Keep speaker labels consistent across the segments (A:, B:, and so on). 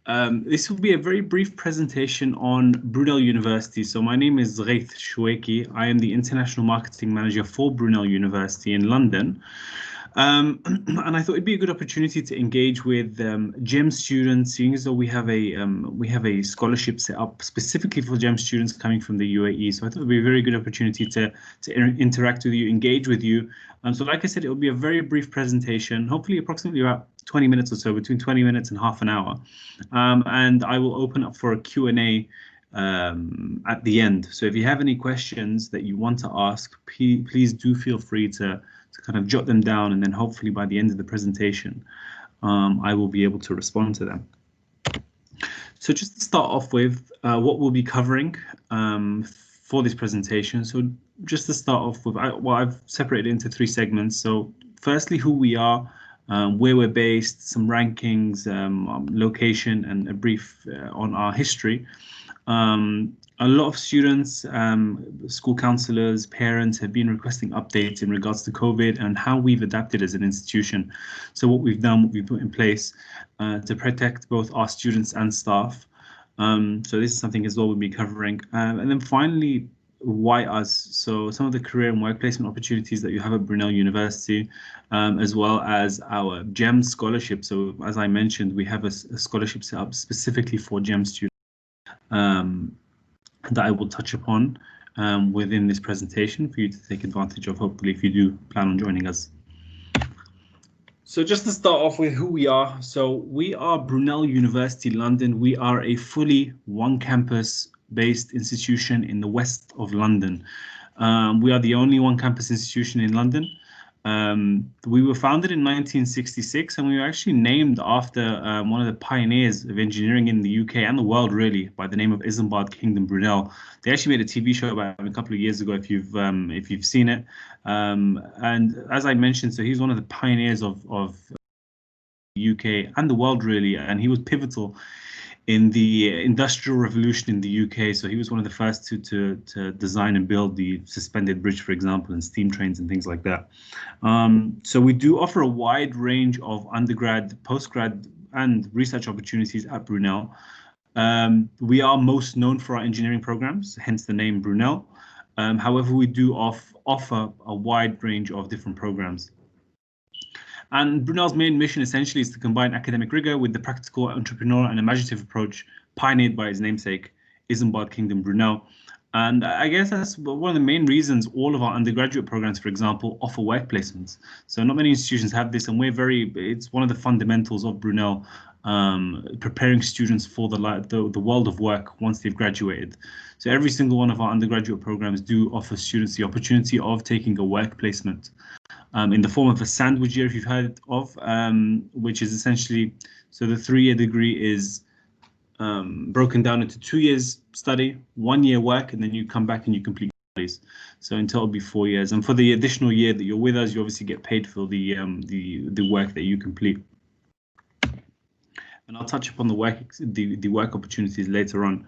A: This will be a very brief presentation on Brunel University. So my name is Ghaith Shweki. I am the International Marketing Manager for Brunel University in London. And I thought it'd be a good opportunity to engage with GEM students, seeing as though we have a scholarship set up specifically for GEM students coming from the UAE. So I thought it'd be a very good opportunity to interact with you, engage with you. So like I said, it will be a very brief presentation, hopefully approximately about 20 minutes or so, between 20 minutes and half an hour. And I will open up for a Q&A at the end. So if you have any questions that you want to ask, please do feel free to kind of jot them down, and then hopefully by the end of the presentation, I will be able to respond to them. So just to start off with what we'll be covering for this presentation. So just to start off with, I've separated it into three segments. So firstly, who we are, where we're based, some rankings, location, and a brief on our history. A lot of students, school counselors, parents have been requesting updates in regards to COVID and how we've adapted as an institution. So what we've done, what we've put in place to protect both our students and staff. So this is something as well we'll be covering. And then finally, why us? So some of the career and work placement opportunities that you have at Brunel University, as well as our GEM scholarship. So as I mentioned, we have a scholarship set up specifically for GEM students. That I will touch upon within this presentation for you to take advantage of, hopefully, if you do plan on joining us. So just to start off with who we are. So we are Brunel University London. We are a fully one-campus based institution in the west of London. We are the only one-campus institution in London. We were founded in 1966, and we were actually named after one of the pioneers of engineering in the UK and the world, really, by the name of Isambard Kingdom Brunel. They actually made a TV show about him a couple of years ago, if you've seen it. And as I mentioned, so he's one of the pioneers of the UK and the world, really, and he was pivotal in the Industrial Revolution in the UK. So he was one of the first to design and build the suspended bridge, for example, and steam trains and things like that. So we do offer a wide range of undergrad, postgrad, and research opportunities at Brunel. We are most known for our engineering programs, hence the name Brunel. However, we do offer a wide range of different programs. And Brunel's main mission essentially is to combine academic rigor with the practical, entrepreneurial, and imaginative approach pioneered by his namesake, Isambard Kingdom Brunel. And I guess that's one of the main reasons all of our undergraduate programs, for example, offer work placements. So not many institutions have this, and it's one of the fundamentals of Brunel, preparing students for the world of work once they've graduated. So every single one of our undergraduate programs do offer students the opportunity of taking a work placement. In the form of a sandwich year, if you've heard of, which is essentially, so the 3-year degree is broken down into 2 years study, 1 year work, and then you come back and you complete studies. So in total, it'll be 4 years. And for the additional year that you're with us, you obviously get paid for the work that you complete. And I'll touch upon the work opportunities later on.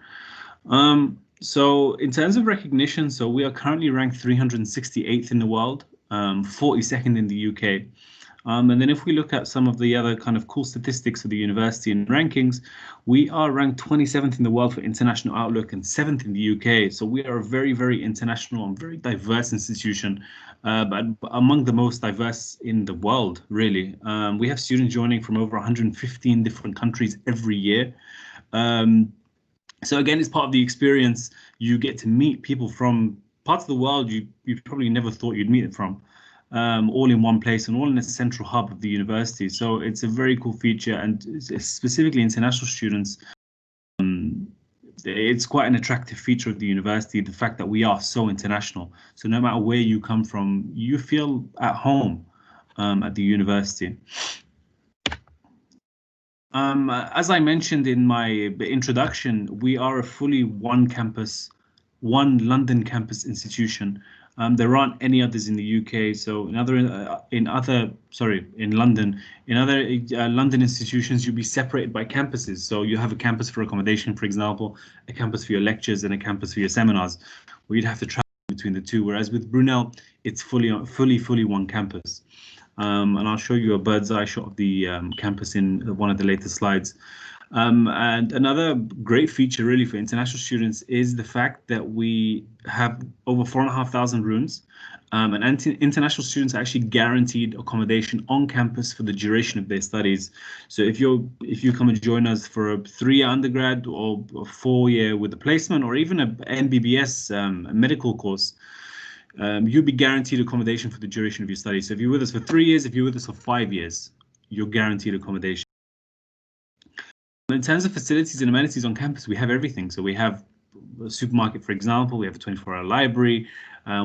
A: So in terms of recognition, so we are currently ranked 368th in the world. 42nd in the UK. And then if we look at some of the other kind of cool statistics of the university and rankings, we are ranked 27th in the world for International Outlook and 7th in the UK. So we are a very, very international and very diverse institution, but among the most diverse in the world, really. We have students joining from over 115 different countries every year. So again, it's part of the experience. You get to meet people from parts of the world you probably never thought you'd meet it from, all in one place and all in a central hub of the university. So it's a very cool feature, and specifically international students, it's quite an attractive feature of the university, the fact that we are so international. So no matter where you come from, you feel at home at the university. As I mentioned in my introduction, we are a fully one London campus institution. There aren't any others in the UK. So in London, in other London institutions, you'll be separated by campuses. So you have a campus for accommodation, for example, a campus for your lectures, and a campus for your seminars, where you'd have to travel between the two. Whereas with Brunel, it's fully one campus. And I'll show you a bird's eye shot of the campus in one of the later slides. And another great feature really for international students is the fact that we have over 4,500 rooms. And international students are actually guaranteed accommodation on campus for the duration of their studies. So if you come and join us for a 3-year undergrad or a 4-year with a placement, or even a MBBS medical course, you'll be guaranteed accommodation for the duration of your studies. So if you're with us for 3 years, if you're with us for 5 years, you're guaranteed accommodation. In terms of facilities and amenities on campus, we have everything. So we have a supermarket, for example, we have a 24-hour library,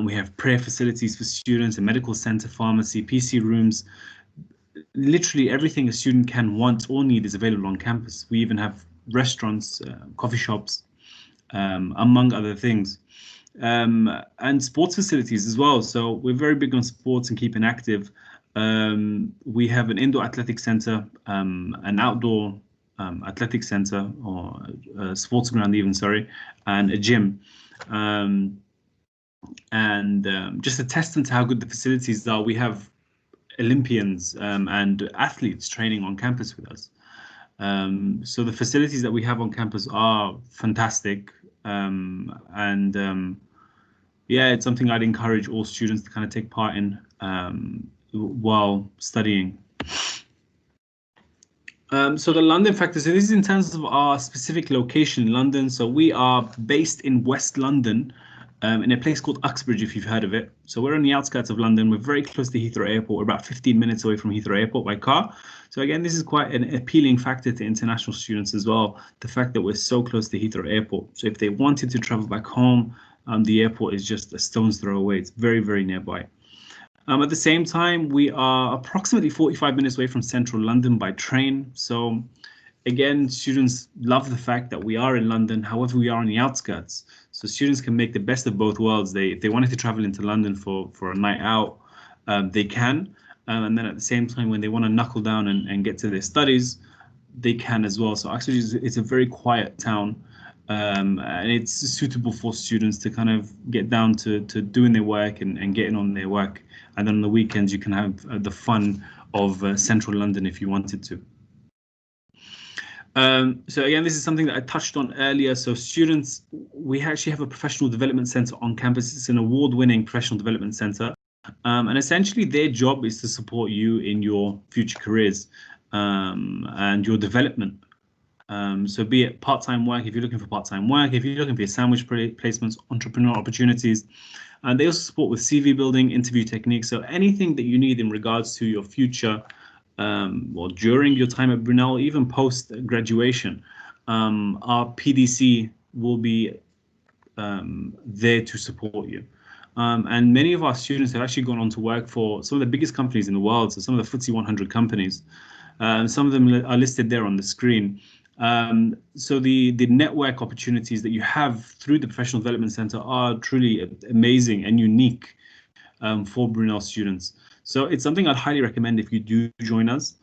A: we have prayer facilities for students, a medical center, pharmacy, PC rooms. Literally everything a student can want or need is available on campus. We even have restaurants, coffee shops, among other things. And sports facilities as well. So we're very big on sports and keeping active. We have an indoor athletic center, an outdoor athletic center, or sports ground even, sorry, and a gym. Just a testament to how good the facilities are, we have Olympians and athletes training on campus with us. So the facilities that we have on campus are fantastic. Yeah, it's something I'd encourage all students to kind of take part in while studying. So the London factor, so this is in terms of our specific location in London. So we are based in West London, in a place called Uxbridge, if you've heard of it. So we're on the outskirts of London. We're very close to Heathrow Airport. We're about 15 minutes away from Heathrow Airport by car. So again, this is quite an appealing factor to international students as well, the fact that we're so close to Heathrow Airport. So if they wanted to travel back home, the airport is just a stone's throw away. It's very, very nearby. At the same time, we are approximately 45 minutes away from central London by train. So again, students love the fact that we are in London, however, we are on the outskirts. So students can make the best of both worlds. If they wanted to travel into London for a night out, they can. And then at the same time, when they want to knuckle down and get to their studies, they can as well. So actually, it's a very quiet town. And it's suitable for students to kind of get down to doing their work and getting on their work. And then on the weekends, you can have the fun of central London if you wanted to. So again, this is something that I touched on earlier. So students, we actually have a professional development center on campus. It's an award-winning professional development center. And essentially their job is to support you in your future careers and your development. So be it part-time work, if you're looking for part-time work, if you're looking for your sandwich placements, entrepreneur opportunities, and they also support with CV building, interview techniques. So anything that you need in regards to your future, or during your time at Brunel, even post-graduation, our PDC will be there to support you. And many of our students have actually gone on to work for some of the biggest companies in the world, so some of the FTSE 100 companies. Some of them are listed there on the screen. So the network opportunities that you have through the Professional Development Center are truly amazing and unique for Brunel students. So it's something I'd highly recommend if you do join us,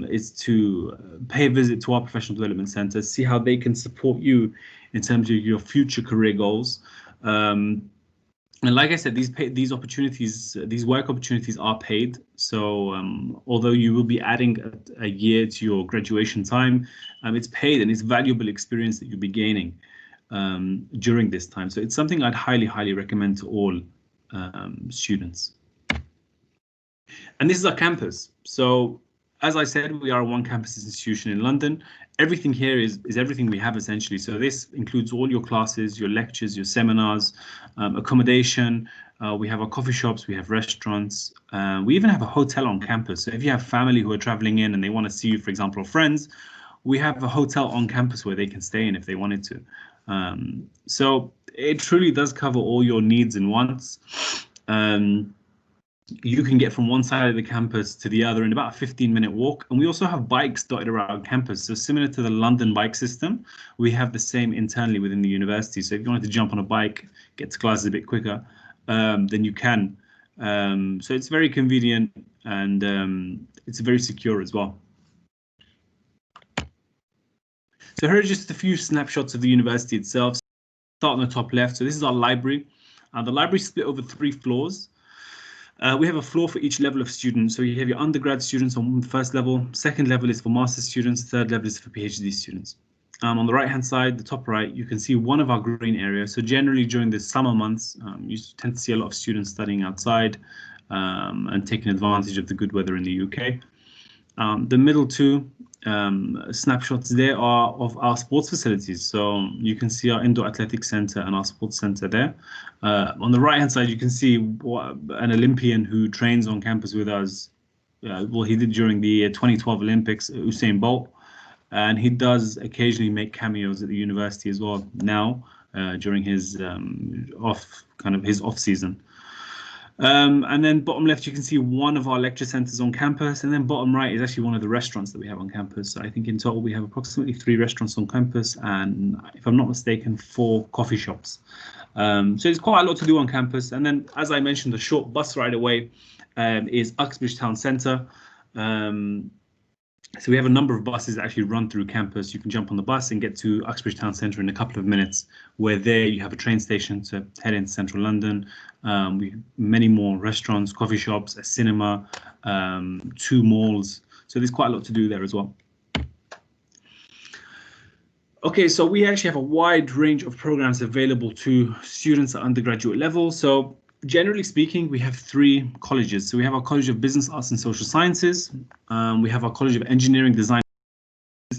A: is to pay a visit to our Professional Development Center, see how they can support you in terms of your future career goals. And like I said, these opportunities, these work opportunities are paid. So although you will be adding a year to your graduation time, it's paid and it's valuable experience that you'll be gaining during this time. So it's something I'd highly, highly recommend to all students. And this is our campus. So as I said, we are a one campus institution in London. Everything here is everything we have essentially. So this includes all your classes, your lectures, your seminars, accommodation. We have our coffee shops, we have restaurants. We even have a hotel on campus. So if you have family who are traveling in and they want to see you, for example, or friends, we have a hotel on campus where they can stay in if they wanted to. So it truly does cover all your needs and wants. You can get from one side of the campus to the other in about a 15-minute walk. And we also have bikes dotted around campus. So similar to the London bike system, we have the same internally within the university. So if you wanted to jump on a bike, get to classes a bit quicker, then you can. So it's very convenient and it's very secure as well. So here are just a few snapshots of the university itself. Start on the top left. So this is our library. The library is split over 3 floors. We have a floor for each level of students. So you have your undergrad students on the first level, second level is for master's students, third level is for PhD students. On the right-hand side, the top right, you can see one of our green areas. So generally during the summer months, you tend to see a lot of students studying outside and taking advantage of the good weather in the UK. The middle two snapshots there are of our sports facilities. So you can see our indoor athletic center and our sports center there. On the right hand side, you can see an Olympian who trains on campus with us. Well, he did during the 2012 Olympics, Usain Bolt, and he does occasionally make cameos at the university as well now during his off season. And then bottom left, you can see one of our lecture centers on campus, and then bottom right is actually one of the restaurants that we have on campus. So I think in total we have approximately 3 restaurants on campus, and if I'm not mistaken, 4 coffee shops. So there's quite a lot to do on campus. And then, as I mentioned, the short bus ride away is Uxbridge Town Centre. So we have a number of buses that actually run through campus. You can jump on the bus and get to Uxbridge Town Centre in a couple of minutes, where there you have a train station to head into central London. We have many more restaurants, coffee shops, a cinema, 2 malls. So there's quite a lot to do there as well. Okay, so we actually have a wide range of programs available to students at undergraduate level. So generally speaking, we have 3 colleges. So we have our College of Business, Arts and Social Sciences. We have our College of Engineering, Design,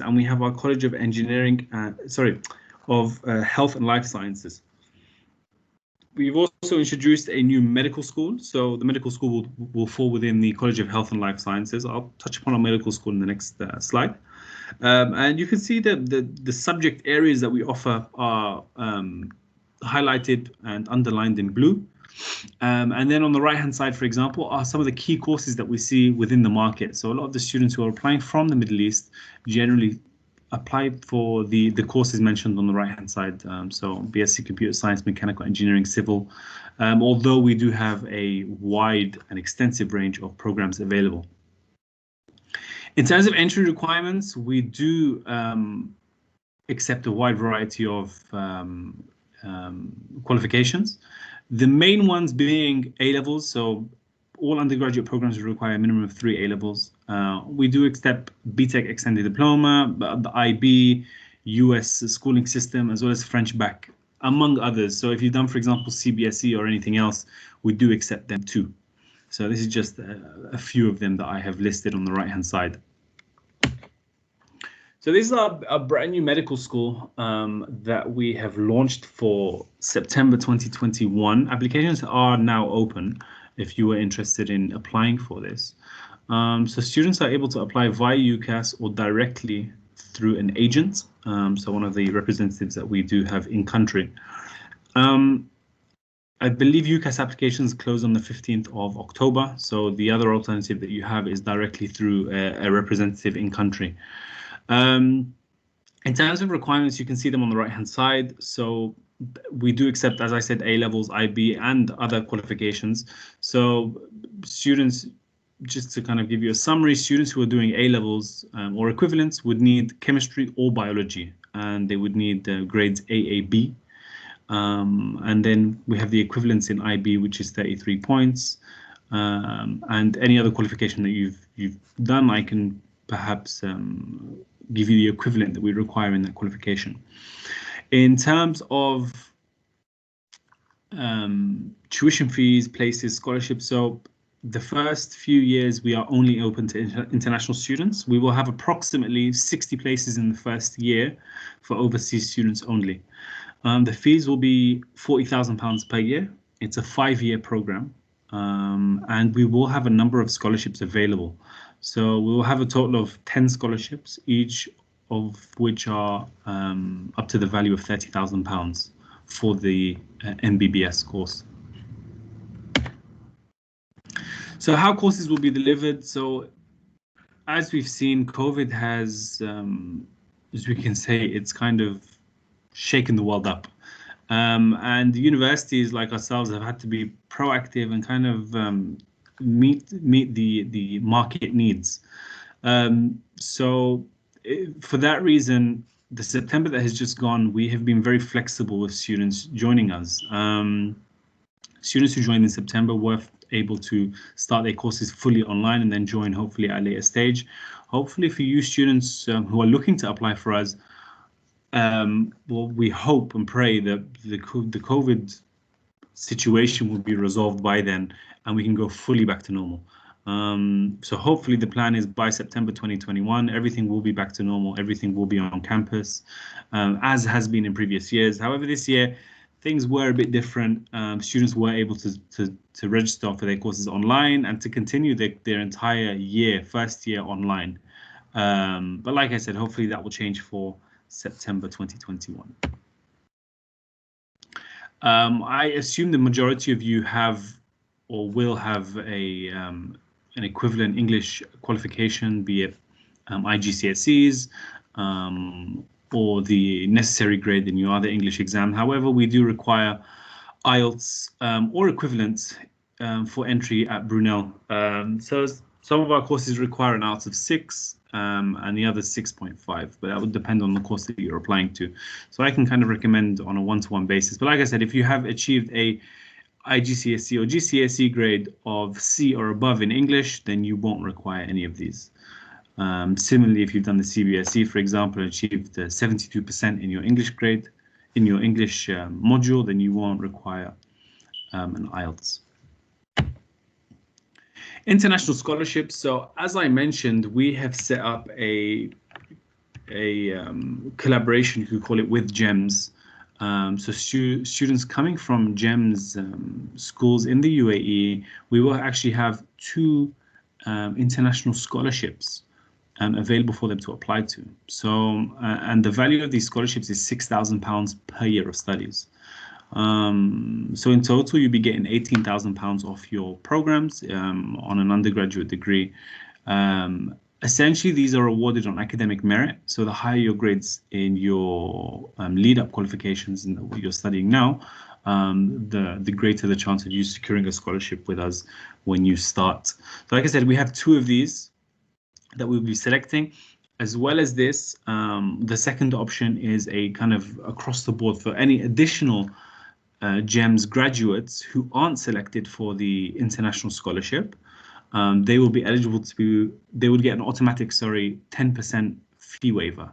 A: and we have our College of Engineering, Health and Life Sciences. We've also introduced a new medical school. So the medical school will fall within the College of Health and Life Sciences. I'll touch upon our medical school in the next slide. And you can see that the subject areas that we offer are highlighted and underlined in blue. And then on the right-hand side, for example, are some of the key courses that we see within the market. So a lot of the students who are applying from the Middle East generally apply for the courses mentioned on the right-hand side. So BSc Computer Science, Mechanical Engineering, Civil, although we do have a wide and extensive range of programs available. In terms of entry requirements, we do accept a wide variety of qualifications. The main ones being A-levels, so all undergraduate programs require a minimum of 3 A-levels. We do accept BTEC Extended Diploma, the IB, US schooling system, as well as French bac, among others. So if you've done, for example, CBSE or anything else, we do accept them too. So this is just a few of them that I have listed on the right-hand side. So this is a brand new medical school that we have launched for September 2021. Applications are now open if you were interested in applying for this. So students are able to apply via UCAS or directly through an agent. So one of the representatives that we do have in country. I believe UCAS applications close on the 15th of October. So the other alternative that you have is directly through a representative in country. In terms of requirements, you can see them on the right-hand side. So we do accept, as I said, A-levels, IB, and other qualifications. So students, just to kind of give you a summary, students who are doing A-levels or equivalents would need chemistry or biology, and they would need grades AAB. And then we have the equivalents in IB, which is 33 points. And any other qualification that you've done, I can perhaps give you the equivalent that we require in that qualification. In terms of tuition fees, places, scholarships, so the first few years we are only open to international students. We will have approximately 60 places in the first year for overseas students only. The fees will be £40,000 per year. It's a 5-year program, and we will have a number of scholarships available. So we will have a total of 10 scholarships, each of which are up to the value of £30,000 for the MBBS course. So how courses will be delivered? So as we've seen, COVID has, as we can say, it's kind of shaken the world up. And the universities like ourselves have had to be proactive and kind of meet the market needs. So for that reason, the September that has just gone, we have been very flexible with students joining us. Students who joined in September were able to start their courses fully online and then join hopefully at a later stage. Hopefully for you students who are looking to apply for us, well, we hope and pray that the COVID situation will be resolved by then and we can go fully back to normal. So hopefully the plan is by September 2021, everything will be back to normal. Everything will be on campus, as has been in previous years. However, this year, things were a bit different. Students were able to register for their courses online and to continue their entire year, first year online. But like I said, hopefully that will change for September 2021. I assume the majority of you have or will have an equivalent English qualification, be it IGCSEs or the necessary grade in your other English exam. However, we do require IELTS or equivalent for entry at Brunel. So some of our courses require an IELTS of 6 and the other 6.5, but that would depend on the course that you're applying to. So I can kind of recommend on a one-to-one basis. But like I said, if you have achieved a IGCSE or GCSE grade of C or above in English, then you won't require any of these. Similarly, if you've done the CBSE, for example, and achieved 72% in your English grade, in your English module, then you won't require an IELTS. International scholarships. So as I mentioned, we have set up a collaboration, you could call it, with GEMS. So students coming from GEMS schools in the UAE, we will actually have 2 international scholarships available for them to apply to. So, and the value of these scholarships is £6,000 per year of studies. So in total, you'll be getting £18,000 off your programs on an undergraduate degree. Essentially, these are awarded on academic merit. So the higher your grades in your lead-up qualifications in what you're studying now, the greater the chance of you securing a scholarship with us when you start. So like I said, we have 2 of these that we'll be selecting. As well as this, the second option is a kind of across the board for any additional GEMS graduates who aren't selected for the international scholarship. They will be eligible they would get an automatic, 10% fee waiver.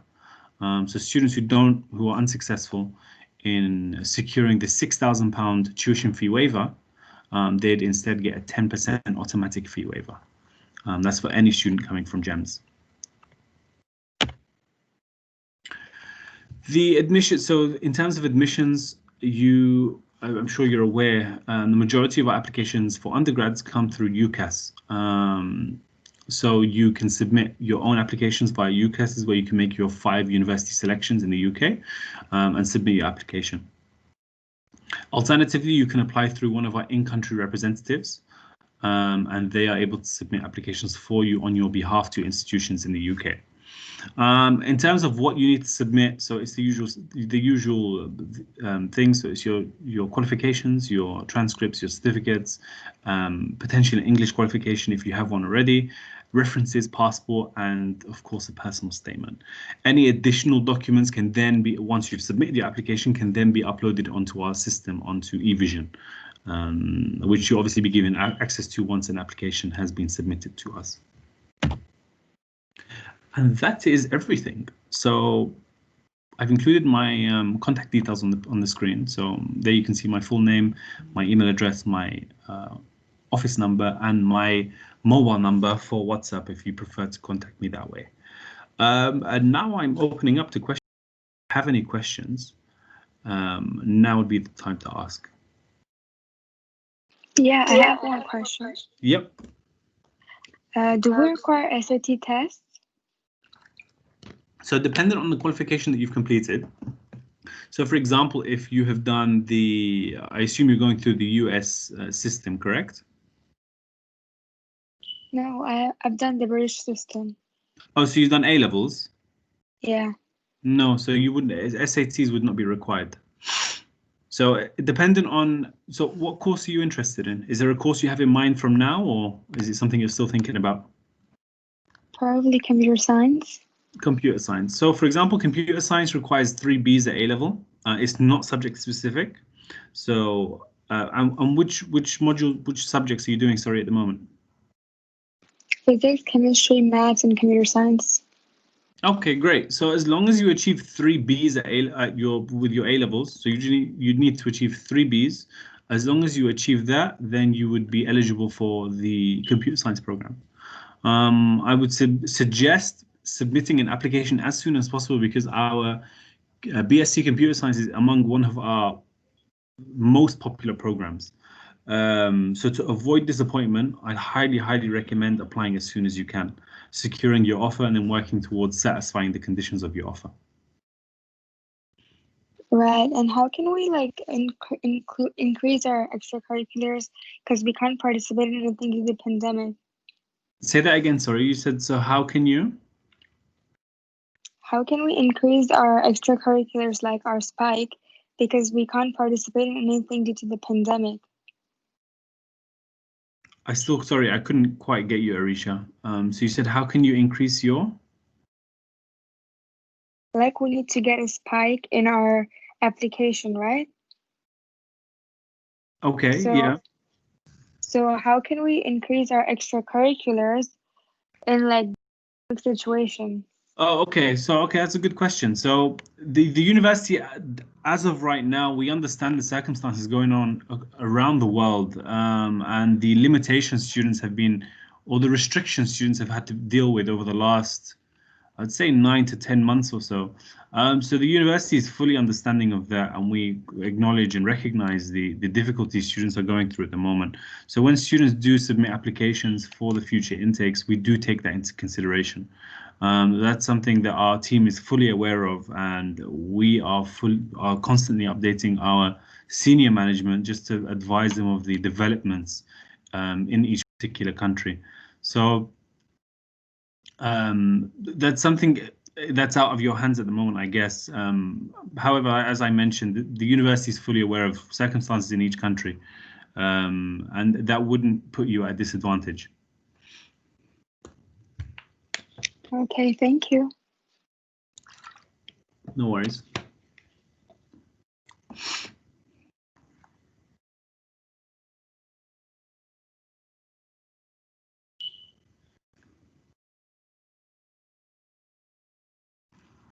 A: So students who are unsuccessful in securing the £6,000 tuition fee waiver, they'd instead get a 10% automatic fee waiver. That's for any student coming from GEMS. The admission, so in terms of admissions, I'm sure you're aware, the majority of our applications for undergrads come through UCAS. So you can submit your own applications via UCAS, is where you can make your 5 university selections in the UK and submit your application. Alternatively, you can apply through one of our in-country representatives, and they are able to submit applications for you on your behalf to institutions in the UK. In terms of what you need to submit, so it's the usual things. So it's your qualifications, your transcripts, your certificates, potentially an English qualification if you have one already, references, passport, and of course a personal statement. Any additional documents can then be, once you've submitted your application, can then be uploaded onto our system, onto eVision, which you'll obviously be given access to once an application has been submitted to us. And that is everything. So I've included my contact details on the screen. So there you can see my full name, my email address, my office number, and my mobile number for WhatsApp if you prefer to contact me that way. And now I'm opening up to questions. If you have any questions, now would be the time to ask.
B: Yeah, I have one question.
A: Yep.
B: Do we require SAT tests?
A: So dependent on the qualification that you've completed. So for example, if you have done I assume you're going through the US system, correct?
B: No, I've done the British system.
A: Oh, so you've done A-levels?
B: Yeah.
A: No, so you wouldn't, SATs would not be required. So dependent on, so what course are you interested in? Is there a course you have in mind from now, or is it something you're still thinking about?
B: Probably computer science.
A: Computer science. So for example, computer science requires 3 Bs at A-level. It's not subject specific. So And which module, which subjects are you doing, sorry, at the moment?
B: Physics, chemistry, maths, and computer science.
A: Okay, great. So as long as you achieve 3 Bs with your A levels, so usually you'd need to achieve 3 Bs. As long as you achieve that, then you would be eligible for the computer science program. I would suggest submitting an application as soon as possible because our BSc Computer Science is among one of our most popular programs. So to avoid disappointment, I highly recommend applying as soon as you can, securing your offer and then working towards satisfying the conditions of your offer.
B: Right, and how can we like increase our extracurriculars because we can't participate in anything due to the pandemic?
A: Say that again, sorry. You said, so how can you?
B: How can we increase our extracurriculars like our spike because we can't participate in anything due to the pandemic?
A: Sorry, I couldn't quite get you, Arisha. So you said, how can you increase your?
B: Like we need to get a spike in our application, right?
A: Okay,
B: So,
A: yeah.
B: So how can we increase our extracurriculars in like situation?
A: Oh, okay. So, okay, that's a good question. So the university, as of right now, we understand the circumstances going on around the world, and the limitations students have been, or the restrictions students have had to deal with over the last, I'd say 9 to 10 months or so. So the university is fully understanding of that, and we acknowledge and recognize the difficulties students are going through at the moment. So when students do submit applications for the future intakes, we do take that into consideration. That's something that our team is fully aware of, and we are constantly updating our senior management just to advise them of the developments in each particular country. So that's something that's out of your hands at the moment, I guess. However, as I mentioned, the university is fully aware of circumstances in each country, and that wouldn't put you at a disadvantage.
B: Okay, thank you.
A: No worries.